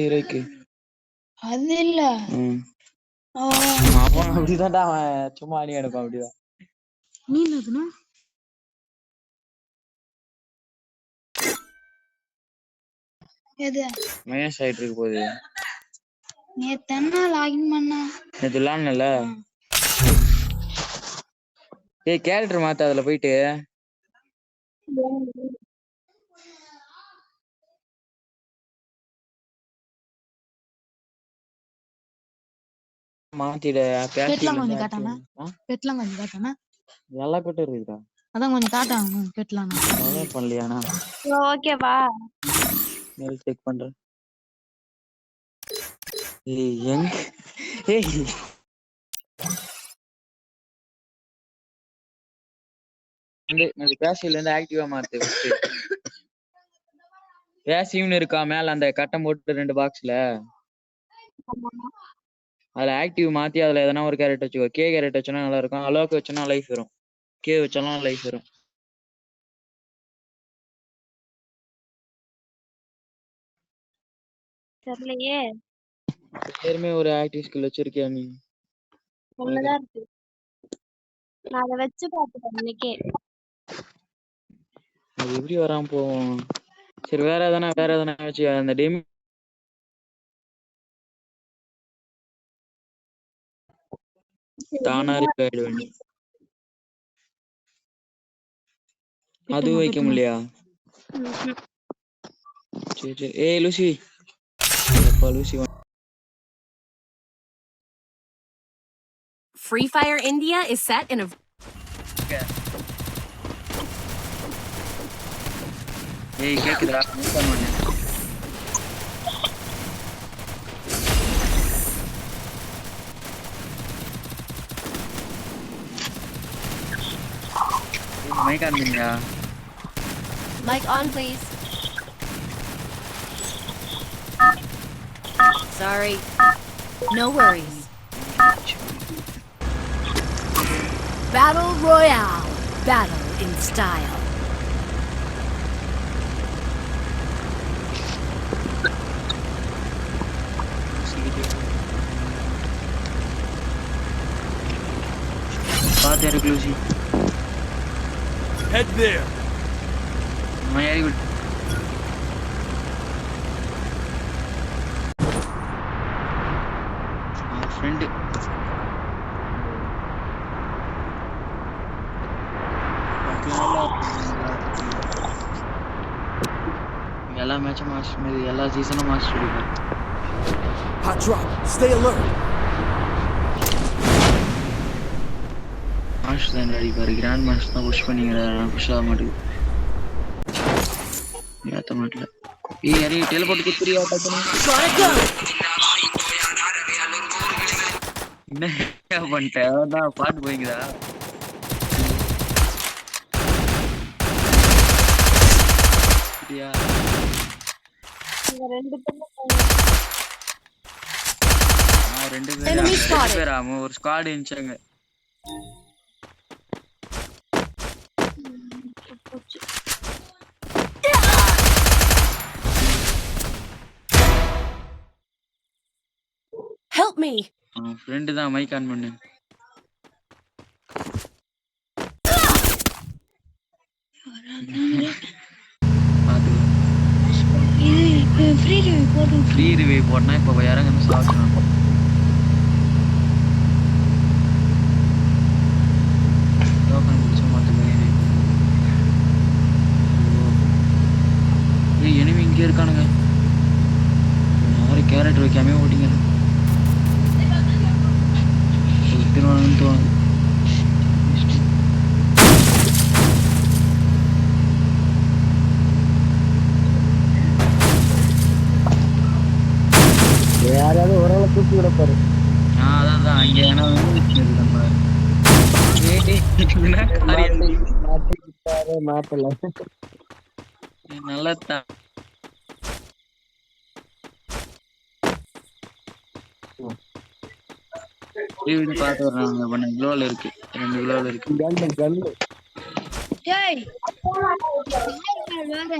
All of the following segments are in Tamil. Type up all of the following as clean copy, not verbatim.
இருக்கு அது இல்ல அவன் அப்படிதான்டா அவன் சும்மா அடி எடுப்பான் அப்படிதான். நீ என்னதுன்னா எது மைனஸ் ஆயிட்டு இருக்கு போகுது. நேத்து என்ன லாகின் பண்ணா நேத்து விளாட்னல. ஏய் கேரக்டர் மாத்த அதுல போயிட்டு மாத்திடு. பெட்லாம் கொஞ்சம் காட்டானா பெட்லாம் கொஞ்சம் காட்டானா எல்லா பெட்டும் இருக்குடா. அதான் கொஞ்சம் காட்டாங்க பெட்லாம் டவுன்லோட் பண்ணலையானா? ஓகேவா மெயில் செக் பண்றேன். ஏய் எங்க ஏய் இந்த பேசிவ்ல இருந்து ஆக்டிவா மாத்து. பேசிவ்னு இருக்கா மேல அந்த கட்டம் போட்டு 2 பாக்ஸ்ல அதுல ஆக்டிவ் மாத்தி அதுல எதனா ஒரு கேரக்டர் வச்சுக்கோ. கே கேரக்டர் வச்சா நல்லா இருக்கும். அலோக் வச்சனா லைஃப் வரும். கே வச்சாலும் லைஃப் வரும். தெரியலையே பேருமே ஒரு ஆக்டிவ் ஸ்கில் வச்சிருக்கியா நீ? உள்ளதா இருக்கு. நான் அதை வச்சு பார்த்துட்டேன் இன்னைக்கே. அது எப்படி வராம போவோம்? சரி வேற எதனா வச்சு அந்த டேம் தானா ரிப்பேர் பண்ணி அது வைக்க முடியலையா? சரி சரி. ஏய் லூசி அப்பா Lucy Free Fire India is set in a ஏய் கேக்குதா? மைக் ஆன் பண்ணியா? mic on, please. Sorry. No worries. Battle Royale. Battle in style. பாத்து இருக்கு Lucy. Head there. very good. Friend. எல்லா மேட்சும் மாஸ்டர் மாதிரி எல்லா சீசனும் மாஸ்டர் அடிப்பார். Hot drop. Stay alert. Master தான் அடிப்பார். கிராண்ட் மாஸ்டர் தான் புஷ் பண்ணிக்கிறாரு. புஷ் ஆக மாட்டேங்குது. ஏத்த மாட்டல. ஏய் அரே டெலிபோர்ட் குத்துறியா டக்குனு? என்ன பண்ணிட்ட? அதான் பாட்டு போயிங்கடா. ரெண்டு பேராம ஒரு ஸ்குவாட் இருந்துச்சாங்க. Help me. ஃப்ரெண்ட் தான் மைக் ஆன் பண்ணு. ஃப்ரீ ரிவைவ் போட்டா இப்ப இறங்கணும் சாப்பிடணும். டோக்கன் முடிச்ச மாட்டேங்க. ஏய் எனிமி இங்கே இருக்கானுங்க. யாரும் கேரட் வைக்காம ஓடிங்க. திருவானு தோணுது. யாராவது ஓரளவு தூக்கி விடப்பாரு. அதான் இங்க ஏன்னா நம்ம மாட்டல நல்லதான். பாத்து வர்றாங்க. பண்ண குளோல இருக்கு. 2 குளோல இருக்கு. டேய் வேற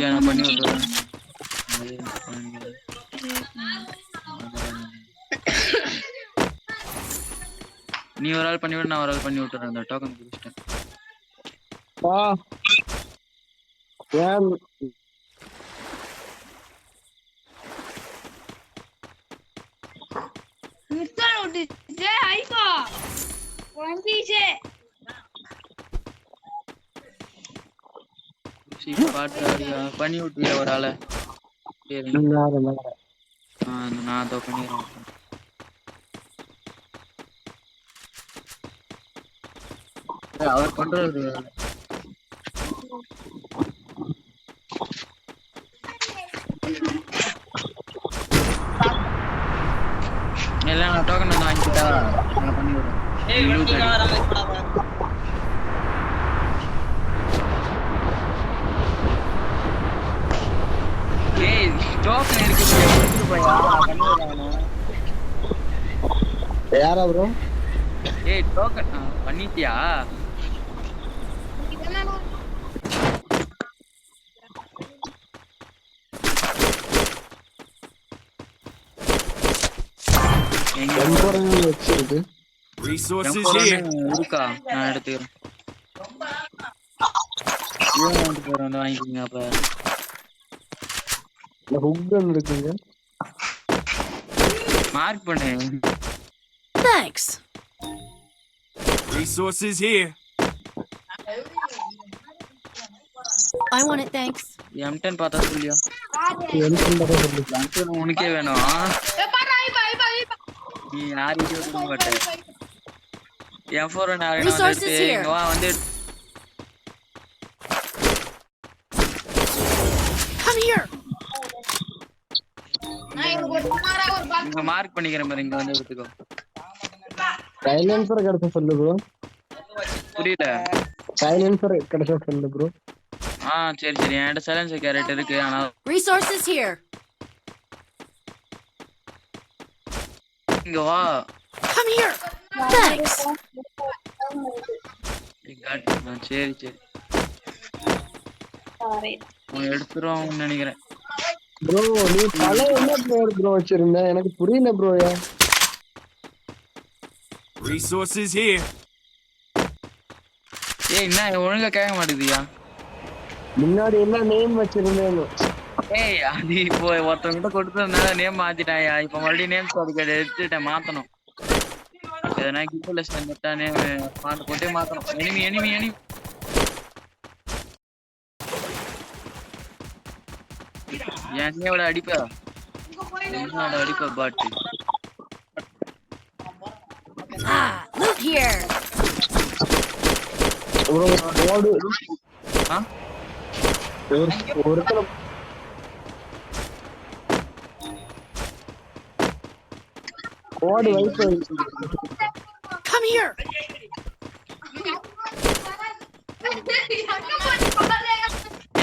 இல்லையா நான் பண்ணி விட்டுறேன். நீ ஒரு ஆள் பண்ணி விட, நான் ஒரு ஆள் பண்ணி விட்டுறேன். அந்த டோக்கன் குடிச்சிட்டேன். ஏன் மிஸ்டர் ஓடி ஜே ஐகோ வண்டிச்சே பாட்டு பண்ணி விட்டுறியா ஒரு ஆளை? சரி நான் அதோ பண்ணிடுறேன். அவர் பண்றது எல்லாம் நான் டோக்கன் வந்து வாங்கிட்டா நான் பண்ணி விடுறேன். ஏய் டோக்கன் இருக்கு போயா பண்ணி விடுறானே. யாரா ப்ரோ? ஏய் டோக்கன் பண்ணிட்டியா? வச்சிருக்கு Resources here. இருக்கா? நான் எடுத்துக்கிறேன். வந்து வாங்கிக்கோங்க. அப்ப ஹுக்கன் இருக்குங்க. மார்க் பண்ணு. Thanks. Resources here. I want it, thanks. M10 பார்த்தா சொல்லியா? எனக்கு உனக்கே வேணும். நீ யாரையும் கொடுக்க மாட்டேன். M4 Resources here. இங்க வா வந்து Come here. இங்க மார்க் பண்ணிக்கிற மாதிரி இங்க வந்து எடுத்துக்கோ. சைலன்சர் கிடைச்ச சொல்லு ப்ரோ. புரியல. சைலன்சர் கிடைச்ச சொல்லு ப்ரோ. சரி சரி என்கிட்ட சைலன்சர் கேரட் இருக்கு. ஆனா Resources here. இங்க வா. Come here. Thanks. சரி சரி எடுத்துருவோம் நினைக்கிறேன். ப்ரோ நீ பழைய என்ன பிளேயர் ப்ரோ வச்சிருந்த? எனக்கு புரியல ப்ரோ. Resources here. ஏய் என்ன ஒழுங்கா கேட்க மாட்டேங்குதியா? முன்னாடி என்ன நேம் வச்சிருந்தேன்னு. ஏய் அது இப்போ ஒருத்தவங்கிட்ட கொடுத்ததுனால நேம் மாத்திட்டாயா? இப்ப மறுபடியும் நேம் சர்டிபிகேட் எடுத்துட்டேன், மாத்தணும். எதனா கிஃப்ட் லிஸ்ட் வந்துட்டா நேம் மாத்த போட்டே மாத்தணும். எனிமி என்னையோட அடிப்பா பாட்டு. Look here. ப்ரோ ஓடு ஒருத்தர ஓடு வைப்பு. Come here.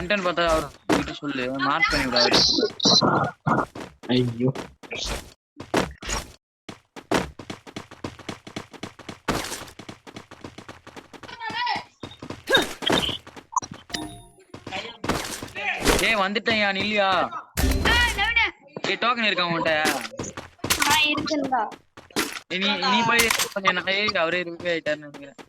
M10 பார்த்தா அவர் கிட்ட சொல்லு, மார்க் பண்ணி விடு அவரு. ஐயோ ஏய் வந்துட்டேயா நில்லியா? ஏய் டோக்கன் இருக்கா உன்கிட்ட? இருக்குடா. நீ போய் கொஞ்சம் நான் அவரே ரிவ்யூ ஆயிட்டாருன்னு நினைக்கிறேன்.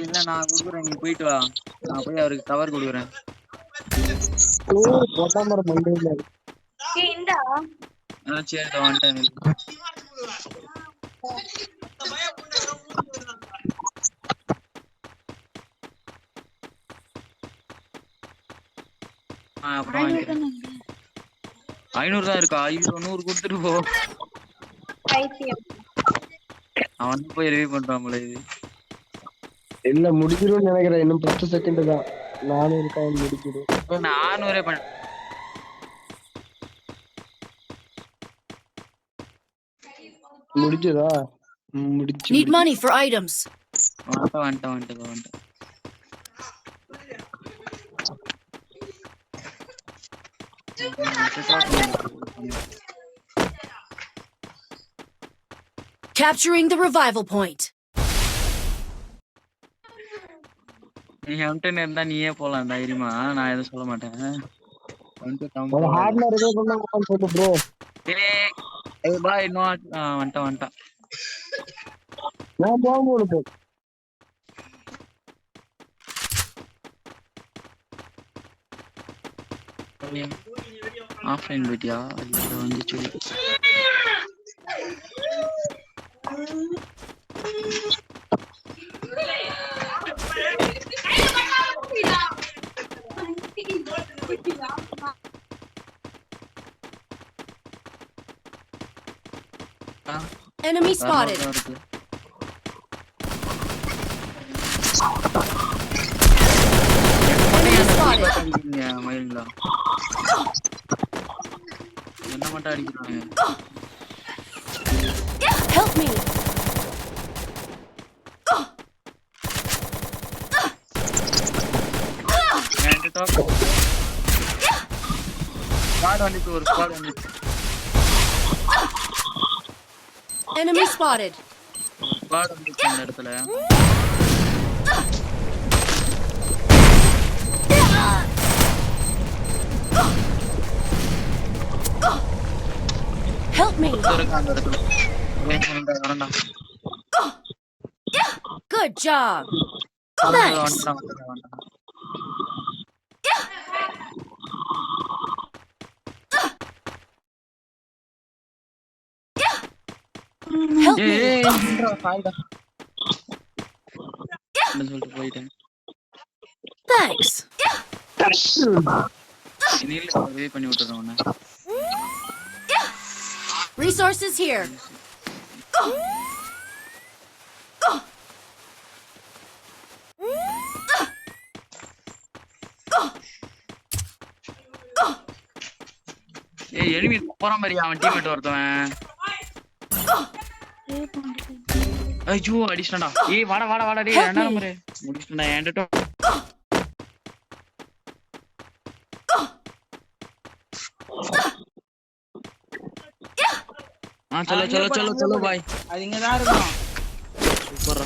இல்ல நான் கொடுக்குறேன், நீ போயிட்டு வா. நான் போய் அவருக்கு கவர் கொடுக்குறேன். போட்டாமர மண்டையில இந்தா சரி வந்துட்டேன். அப்புறம் 500 தான் இருக்கா? 100 கொடுத்துட்டு போ. அவன் போய் ரிவ்யூ பண்றான். இது இல்ல முடிச்சிரும் நினைக்கிறேன். இன்னும் 10 செகண்ட் தான். 400 காயின் முடிச்சிடும். 400 பண்ண முடிச்சதா? முடிச்சு. Need money for items. வந்துட்டேன். Capturing the revival point. நீ எம்டன் இருந்தா நீயே போலாம் தைரியமா, நான் எதுவும் சொல்ல மாட்டேன். ஒரு ஹார்ட்ல ரிவே பண்ணாங்கன்னு சொல்லு ப்ரோ. பாய் இன்னும் வந்துட்டான். நான் போகும்போது போ. ஆஃப்லைன் போயிட்டியா? வந்து சொல்லி Enemy spotted. Enemy spotted. என்ன மட்டும் அடிக்கிறாங்க? Help me. Enemy spotted. Help me. Good job. Thanks. Help me. Thanks. Resources here. enemy போற மாதிரி அவன் டீம்மேட் ஒருத்தவன். ஐயோ அடிச்சடா. வாடா டேய் ரெண்டா நம்பர் முடிச்சடா ஏண்டடோ. चलो भाई அதுங்க தான் இருக்கும். சூப்பர்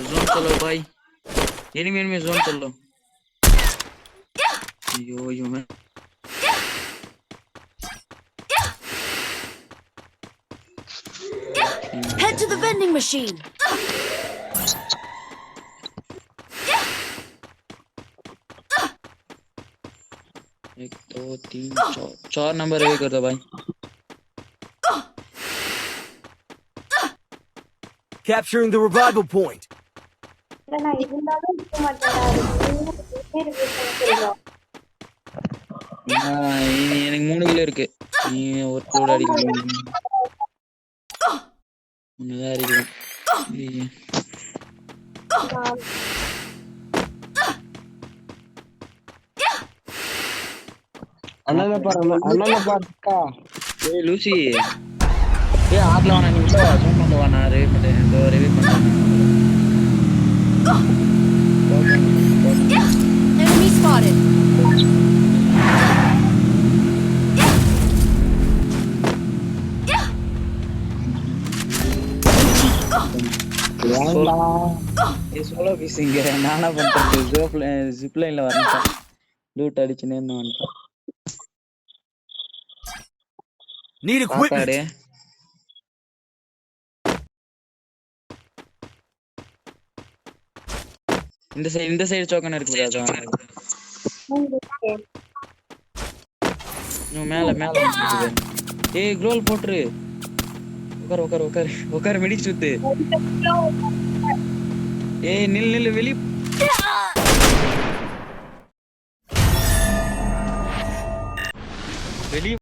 ஜோன் चलो भाई एनिमी जोन चलो. ஐயோ मैं Head to the vending machine. 1 2 3 4 number वे कर दो भाई. Capturing the revival point. நான் இருந்தாலும் இருக்க மாட்டேடா. எனக்கு 3 கிலோ இருக்கு. நீ ஒரு கோட் அடிக்கணும். நீதான் அடிக்கணும். அண்ணனை பாருக்கா. ஏய் லூசி ஏய் ஆட்ல வாடா நீ உள்ள ஜூம் பண்ண வா நான் ரிவே பண்ணேன். இதோ ரிவே பண்ணேன். Enemy spotted. ये सोलो फिशिंग है नाना பண்றது ஜிப் லைன்ல வரணும். லூட் அடிச்சினே நான் Need equipment. இந்த சைடு சோக்கன் இருக்கு அதான். மேல ஏய் க்ளோல் போட்ரு. உட்கார் மெடி சுத்து. ஏய் நில்லு வெளிய வெளிய